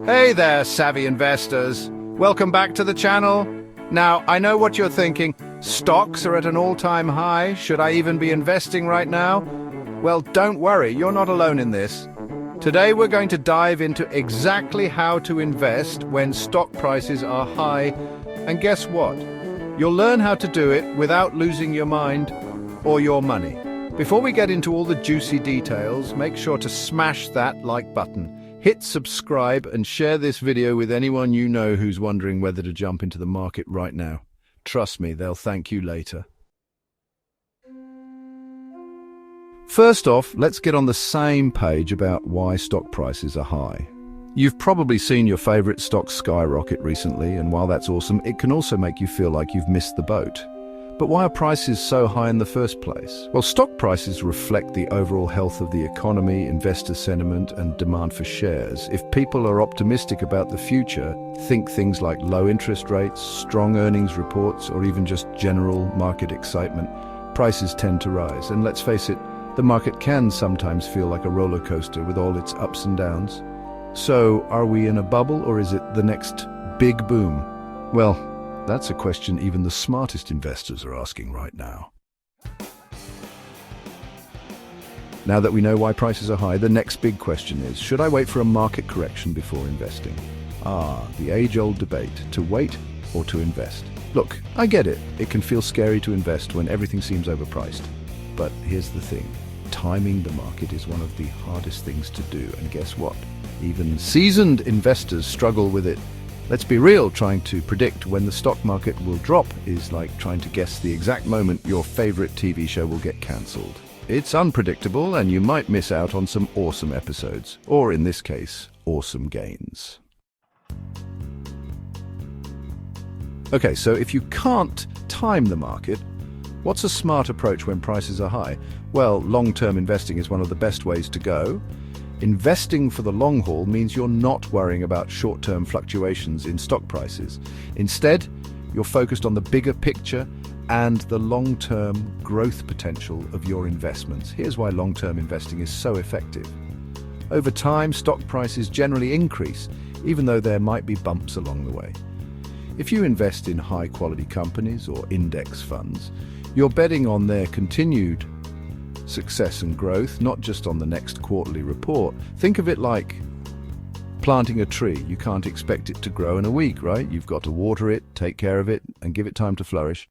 Hey there, savvy investors. Welcome back to the channel. Now, I know what you're thinking. Stocks are at an all-time high. Should I even be investing right now? Well, don't worry, you're not alone in this. Today we're going to dive into exactly how to invest when stock prices are high. And guess what? You'll learn how to do it without losing your mind or your money. Before we get into all the juicy details, make sure to smash that like button. Hit subscribe and share this video with anyone you know who's wondering whether to jump into the market right now. Trust me, they'll thank you later. First off, let's get on the same page about why stock prices are high. You've probably seen your favorite stocks skyrocket recently, and while that's awesome, it can also make you feel like you've missed the boat. But why are prices so high in the first place? Well, stock prices reflect the overall health of the economy, investor sentiment, and demand for shares. If people are optimistic about the future, think things like low interest rates, strong earnings reports, or even just general market excitement, prices tend to rise. And let's face it, the market can sometimes feel like a roller coaster with all its ups and downs. So, are we in a bubble, or is it the next big boom? Well, that's a question even the smartest investors are asking right now. Now that we know why prices are high, the next big question is, should I wait for a market correction before investing? The age-old debate, to wait or to invest. Look, I get it. It can feel scary to invest when everything seems overpriced. But here's the thing. Timing the market is one of the hardest things to do. And guess what? Even seasoned investors struggle with it. Let's be real, trying to predict when the stock market will drop is like trying to guess the exact moment your favorite TV show will get cancelled. It's unpredictable, and you might miss out on some awesome episodes, or in this case, awesome gains. Okay, so if you can't time the market, what's a smart approach when prices are high? Well, long-term investing is one of the best ways to go. Investing for the long haul means you're not worrying about short-term fluctuations in stock prices. Instead, you're focused on the bigger picture and the long-term growth potential of your investments. Here's why long-term investing is so effective. Over time, stock prices generally increase, even though there might be bumps along the way. If you invest in high-quality companies or index funds, you're betting on their continued success and growth, not just on the next quarterly report. Think of it like planting a tree. You can't expect it to grow in a week, right? You've got to water it, take care of it, and give it time to flourish.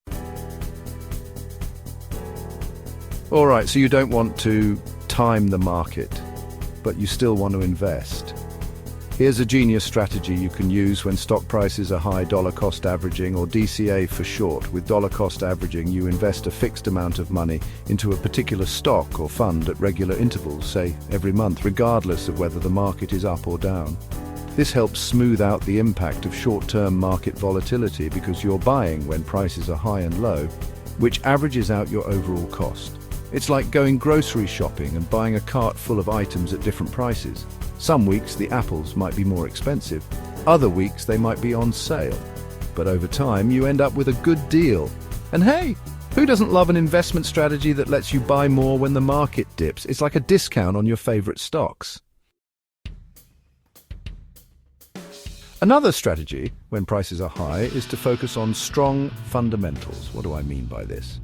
All right, so you don't want to time the market, but you still want to invest. Here's a genius strategy you can use when stock prices are high: dollar cost averaging, or DCA for short. With dollar cost averaging, you invest a fixed amount of money into a particular stock or fund at regular intervals, say every month, regardless of whether the market is up or down. This helps smooth out the impact of short-term market volatility because you're buying when prices are high and low, which averages out your overall cost. It's like going grocery shopping and buying a cart full of items at different prices. Some weeks the apples might be more expensive, other weeks they might be on sale. But over time you end up with a good deal. And hey, who doesn't love an investment strategy that lets you buy more when the market dips? It's like a discount on your favorite stocks. Another strategy when prices are high is to focus on strong fundamentals. What do I mean by this?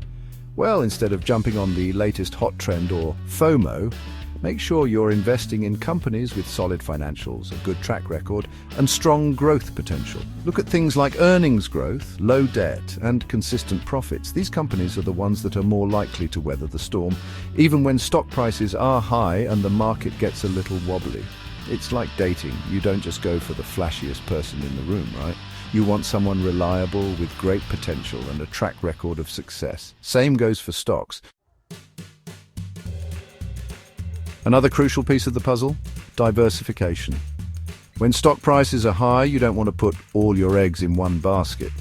Well, instead of jumping on the latest hot trend or FOMO, make sure you're investing in companies with solid financials, a good track record, and strong growth potential. Look at things like earnings growth, low debt, and consistent profits. These companies are the ones that are more likely to weather the storm, even when stock prices are high and the market gets a little wobbly. It's like dating. You don't just go for the flashiest person in the room, right? You want someone reliable with great potential and a track record of success. Same goes for stocks. Another crucial piece of the puzzle: diversification. When stock prices are high, you don't want to put all your eggs in one basket.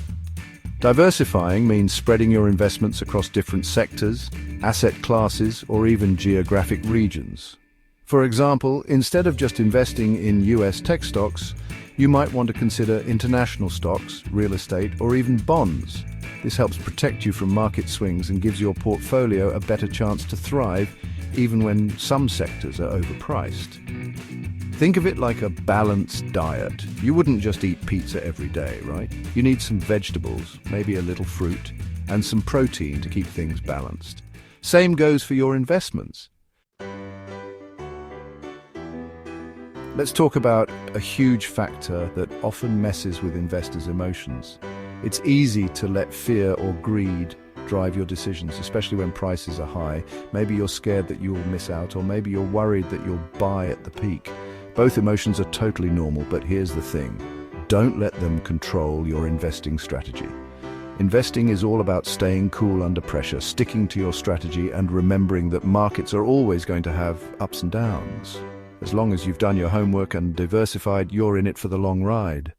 Diversifying means spreading your investments across different sectors, asset classes, or even geographic regions. For example, instead of just investing in US tech stocks, you might want to consider international stocks, real estate, or even bonds. This helps protect you from market swings and gives your portfolio a better chance to thrive, even when some sectors are overpriced. Think of it like a balanced diet. You wouldn't just eat pizza every day, right? You need some vegetables, maybe a little fruit, and some protein to keep things balanced. Same goes for your investments. Let's talk about a huge factor that often messes with investors' emotions. It's easy to let fear or greed drive your decisions, especially when prices are high. Maybe you're scared that you'll miss out, or maybe you're worried that you'll buy at the peak. Both emotions are totally normal, but here's the thing. Don't let them control your investing strategy. Investing is all about staying cool under pressure, sticking to your strategy, and remembering that markets are always going to have ups and downs. As long as you've done your homework and diversified, you're in it for the long ride.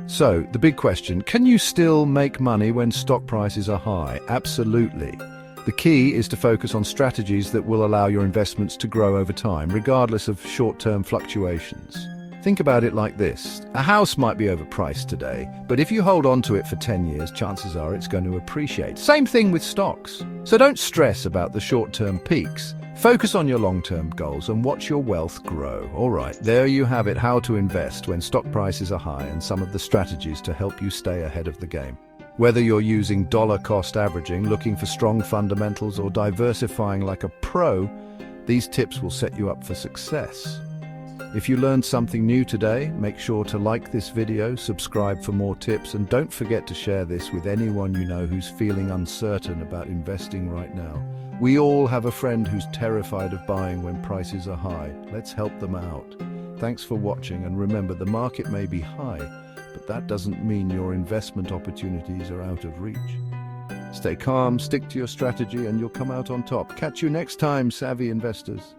So, the big question, can you still make money when stock prices are high? Absolutely. The key is to focus on strategies that will allow your investments to grow over time, regardless of short-term fluctuations. Think about it like this. A house might be overpriced today, but if you hold on to it for 10 years, chances are it's going to appreciate. Same thing with stocks. So don't stress about the short-term peaks. Focus on your long-term goals and watch your wealth grow. All right, there you have it, how to invest when stock prices are high and some of the strategies to help you stay ahead of the game. Whether you're using dollar cost averaging, looking for strong fundamentals, or diversifying like a pro, these tips will set you up for success. If you learned something new today, make sure to like this video, subscribe for more tips, and don't forget to share this with anyone you know who's feeling uncertain about investing right now. We all have a friend who's terrified of buying when prices are high. Let's help them out. Thanks for watching, and remember, the market may be high, but that doesn't mean your investment opportunities are out of reach. Stay calm, stick to your strategy, and you'll come out on top. Catch you next time, savvy investors.